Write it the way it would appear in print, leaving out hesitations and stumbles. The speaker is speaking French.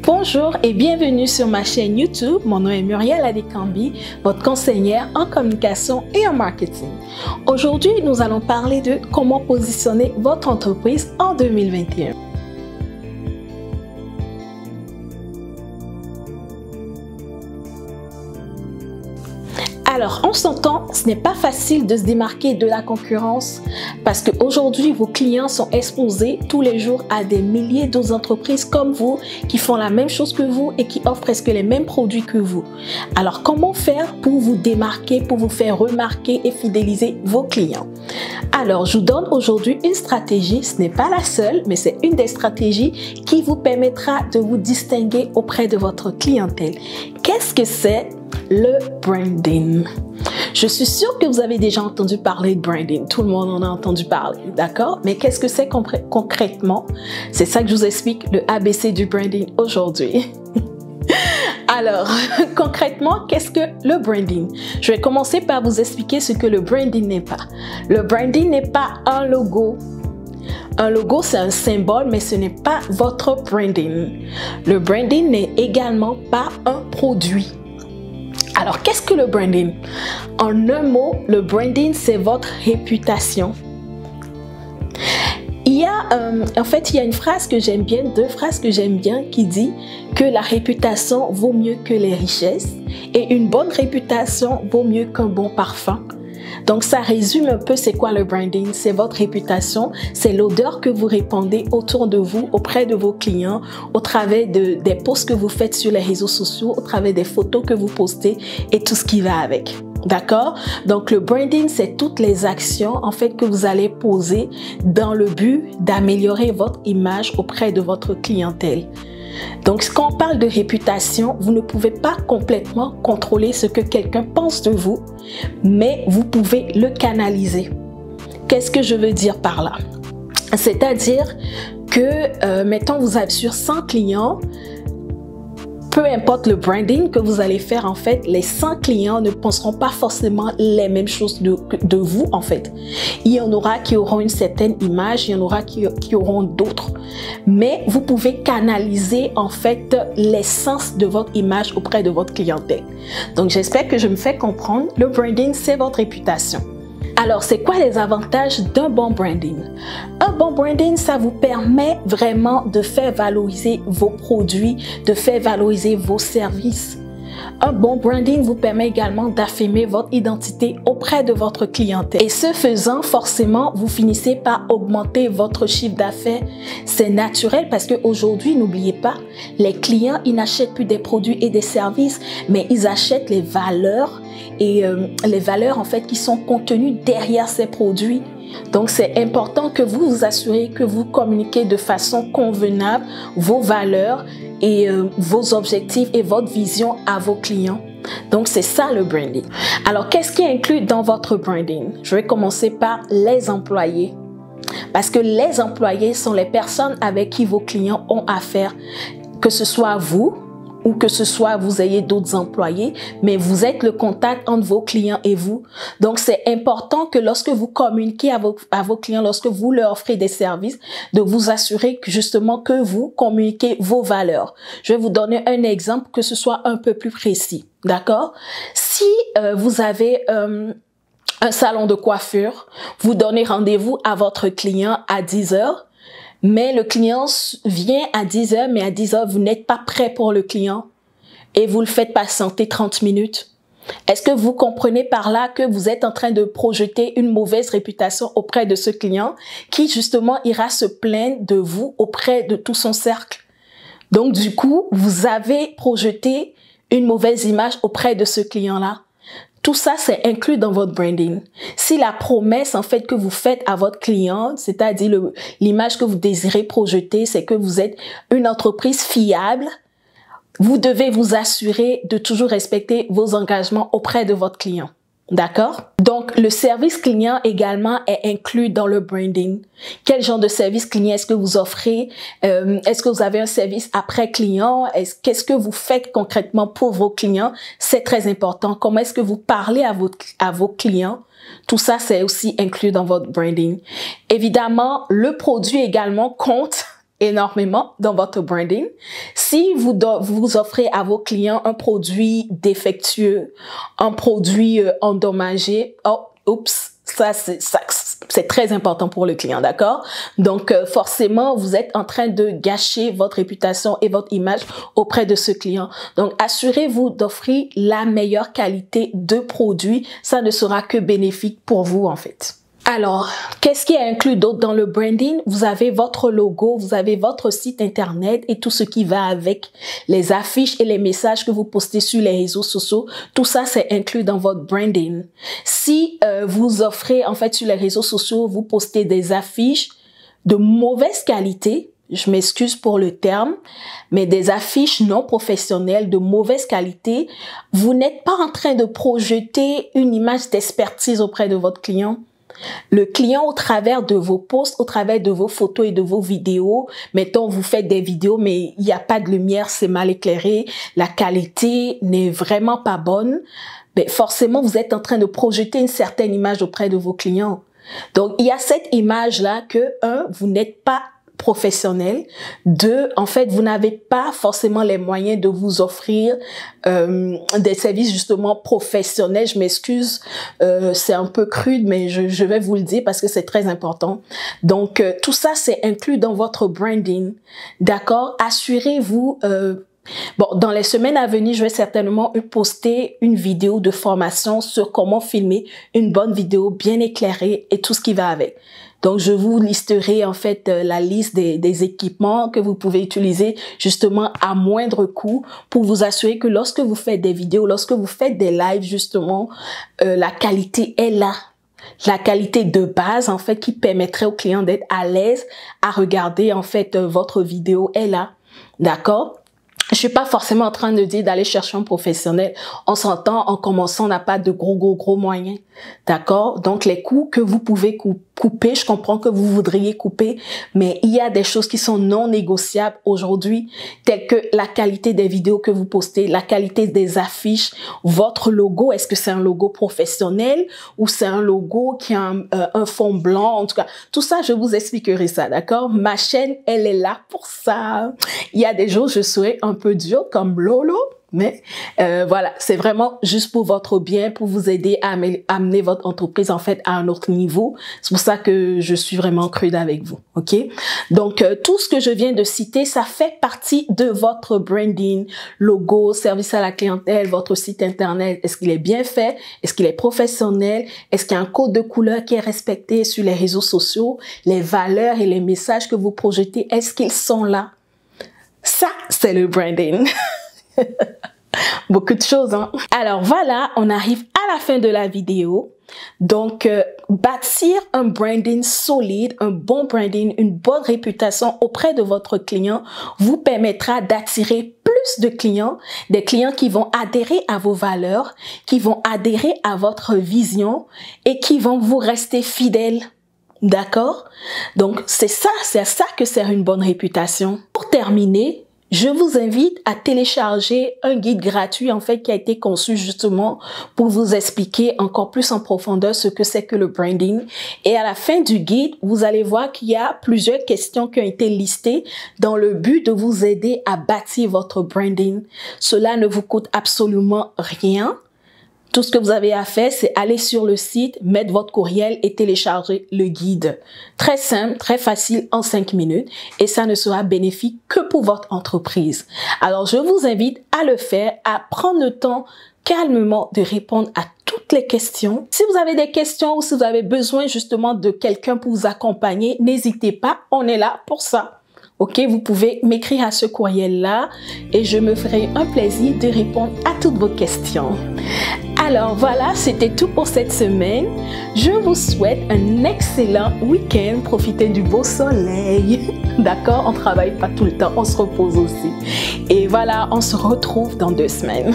Bonjour et bienvenue sur ma chaîne YouTube. Mon nom est Muriel Adekambi, votre conseillère en communication et en marketing. Aujourd'hui, nous allons parler de comment positionner votre entreprise en 2021. Alors, on s'entend, ce n'est pas facile de se démarquer de la concurrence parce qu'aujourd'hui, vos clients sont exposés tous les jours à des milliers d'autres entreprises comme vous qui font la même chose que vous et qui offrent presque les mêmes produits que vous. Alors, comment faire pour vous démarquer, pour vous faire remarquer et fidéliser vos clients? Alors, je vous donne aujourd'hui une stratégie, ce n'est pas la seule, mais c'est une des stratégies qui vous permettra de vous distinguer auprès de votre clientèle. Qu'est-ce que c'est? Le branding. Je suis sûre que vous avez déjà entendu parler de branding. Tout le monde en a entendu parler, d'accord? Mais qu'est-ce que c'est concrètement? C'est ça que je vous explique, le ABC du branding aujourd'hui. Alors, concrètement, qu'est-ce que le branding? Je vais commencer par vous expliquer ce que le branding n'est pas. Le branding n'est pas un logo. Un logo, c'est un symbole, mais ce n'est pas votre branding. Le branding n'est également pas un produit. Alors, qu'est-ce que le branding? En un mot, le branding, c'est votre réputation. Il y a une phrase que j'aime bien, deux phrases que j'aime bien qui dit que la réputation vaut mieux que les richesses et une bonne réputation vaut mieux qu'un bon parfum. Donc, ça résume un peu c'est quoi le branding. C'est votre réputation, c'est l'odeur que vous répandez autour de vous, auprès de vos clients, au travers des posts que vous faites sur les réseaux sociaux, au travers des photos que vous postez et tout ce qui va avec. D'accord? Donc, le branding, c'est toutes les actions, en fait, que vous allez poser dans le but d'améliorer votre image auprès de votre clientèle. Donc, quand on parle de réputation, vous ne pouvez pas complètement contrôler ce que quelqu'un pense de vous, mais vous pouvez le canaliser. Qu'est-ce que je veux dire par là? C'est-à-dire que, mettons, vous avez sur 100 clients, peu importe le branding que vous allez faire, en fait, les 100 clients ne penseront pas forcément les mêmes choses de vous, en fait. Il y en aura qui auront une certaine image, il y en aura qui auront d'autres. Mais vous pouvez canaliser, en fait, l'essence de votre image auprès de votre clientèle. Donc, j'espère que je me fais comprendre. Le branding, c'est votre réputation. Alors, c'est quoi les avantages d'un bon branding? Un bon branding, ça vous permet vraiment de faire valoriser vos produits, de faire valoriser vos services. Un bon branding vous permet également d'affirmer votre identité auprès de votre clientèle. Et ce faisant, forcément, vous finissez par augmenter votre chiffre d'affaires. C'est naturel parce qu'aujourd'hui, n'oubliez pas, les clients, ils n'achètent plus des produits et des services, mais ils achètent les valeurs et les valeurs en fait qui sont contenues derrière ces produits. Donc, c'est important que vous vous assurez que vous communiquez de façon convenable vos valeurs et vos objectifs et votre vision à vos clients. Donc, c'est ça le branding. Alors, qu'est-ce qui est inclus dans votre branding? Je vais commencer par les employés. Parce que les employés sont les personnes avec qui vos clients ont affaire, que ce soit vous, ou que ce soit vous ayez d'autres employés, mais vous êtes le contact entre vos clients et vous. Donc, c'est important que lorsque vous communiquez à vos clients, lorsque vous leur offrez des services, de vous assurer que justement que vous communiquez vos valeurs. Je vais vous donner un exemple que ce soit un peu plus précis. D'accord? Si vous avez un salon de coiffure, vous donnez rendez-vous à votre client à 10 heures, mais le client vient à 10 heures, mais à 10 heures, vous n'êtes pas prêt pour le client et vous le faites patienter 30 minutes. Est-ce que vous comprenez par là que vous êtes en train de projeter une mauvaise réputation auprès de ce client qui, justement, ira se plaindre de vous auprès de tout son cercle? Donc, du coup, vous avez projeté une mauvaise image auprès de ce client-là. Tout ça, c'est inclus dans votre branding. Si la promesse, en fait, que vous faites à votre client, c'est-à-dire l'image que vous désirez projeter, c'est que vous êtes une entreprise fiable, vous devez vous assurer de toujours respecter vos engagements auprès de votre client. D'accord? Donc, le service client également est inclus dans le branding. Quel genre de service client est-ce que vous offrez? Est-ce que vous avez un service après client? Qu'est-ce que vous faites concrètement pour vos clients? C'est très important. Comment est-ce que vous parlez à vos clients? Tout ça, c'est aussi inclus dans votre branding. Évidemment, le produit également compte énormément dans votre branding. Si vous offrez à vos clients un produit défectueux, un produit endommagé, ça c'est très important pour le client, d'accord? Donc forcément, vous êtes en train de gâcher votre réputation et votre image auprès de ce client. Donc assurez-vous d'offrir la meilleure qualité de produit, ça ne sera que bénéfique pour vous en fait. Alors, qu'est-ce qui est inclus d'autre dans le branding? Vous avez votre logo, vous avez votre site internet et tout ce qui va avec, les affiches et les messages que vous postez sur les réseaux sociaux. Tout ça, c'est inclus dans votre branding. Si vous offrez, en fait, sur les réseaux sociaux, vous postez des affiches de mauvaise qualité, je m'excuse pour le terme, mais des affiches non professionnelles de mauvaise qualité, vous n'êtes pas en train de projeter une image d'expertise auprès de votre client. Le client, au travers de vos posts, au travers de vos photos et de vos vidéos, mettons, vous faites des vidéos, mais il n'y a pas de lumière, c'est mal éclairé, la qualité n'est vraiment pas bonne, mais forcément, vous êtes en train de projeter une certaine image auprès de vos clients. Donc, il y a cette image-là que, vous n'êtes pas professionnel. 2, en fait, vous n'avez pas forcément les moyens de vous offrir des services justement professionnels. Je m'excuse, c'est un peu crude, mais je vais vous le dire parce que c'est très important. Donc, tout ça, c'est inclus dans votre branding. D'accord? Assurez-vous... Bon, dans les semaines à venir, je vais certainement poster une vidéo de formation sur comment filmer une bonne vidéo bien éclairée et tout ce qui va avec. Donc, je vous listerai en fait la liste des équipements que vous pouvez utiliser justement à moindre coût pour vous assurer que lorsque vous faites des vidéos, lorsque vous faites des lives justement, la qualité est là. La qualité de base en fait qui permettrait au client d'être à l'aise à regarder en fait votre vidéo est là. D'accord? Je suis pas forcément en train de dire d'aller chercher un professionnel. On s'entend, en commençant, on n'a pas de gros moyens. D'accord? Donc, les coûts que vous pouvez couper, je comprends que vous voudriez couper, mais il y a des choses qui sont non négociables aujourd'hui, telles que la qualité des vidéos que vous postez, la qualité des affiches, votre logo. Est-ce que c'est un logo professionnel ou c'est un logo qui a un fond blanc? En tout cas, tout ça, je vous expliquerai ça, d'accord? Ma chaîne, elle est là pour ça. Il y a des jours, je serai un peu dur comme Lolo, mais voilà, c'est vraiment juste pour votre bien, pour vous aider à amener votre entreprise en fait à un autre niveau. C'est pour ça que je suis vraiment crude avec vous, ok? Donc, tout ce que je viens de citer, ça fait partie de votre branding, logo, service à la clientèle, votre site internet. Est-ce qu'il est bien fait? Est-ce qu'il est professionnel? Est-ce qu'il y a un code de couleur qui est respecté sur les réseaux sociaux? Les valeurs et les messages que vous projetez, est-ce qu'ils sont là? Ça, c'est le branding. Beaucoup de choses, hein. Alors voilà, on arrive à la fin de la vidéo. Donc, bâtir un branding solide, un bon branding, une bonne réputation auprès de votre client vous permettra d'attirer plus de clients, des clients qui vont adhérer à vos valeurs, qui vont adhérer à votre vision et qui vont vous rester fidèles. D'accord? Donc, c'est à ça que sert une bonne réputation. Pour terminer, je vous invite à télécharger un guide gratuit en fait qui a été conçu justement pour vous expliquer encore plus en profondeur ce que c'est que le branding. Et à la fin du guide, vous allez voir qu'il y a plusieurs questions qui ont été listées dans le but de vous aider à bâtir votre branding. Cela ne vous coûte absolument rien. Tout ce que vous avez à faire, c'est aller sur le site, mettre votre courriel et télécharger le guide. Très simple, très facile en 5 minutes et ça ne sera bénéfique que pour votre entreprise. Alors, je vous invite à le faire, à prendre le temps calmement de répondre à toutes les questions. Si vous avez des questions ou si vous avez besoin justement de quelqu'un pour vous accompagner, n'hésitez pas, on est là pour ça. Ok, vous pouvez m'écrire à ce courriel-là et je me ferai un plaisir de répondre à toutes vos questions. Alors voilà, c'était tout pour cette semaine. Je vous souhaite un excellent week-end. Profitez du beau soleil. D'accord, on ne travaille pas tout le temps, on se repose aussi. Et voilà, on se retrouve dans 2 semaines.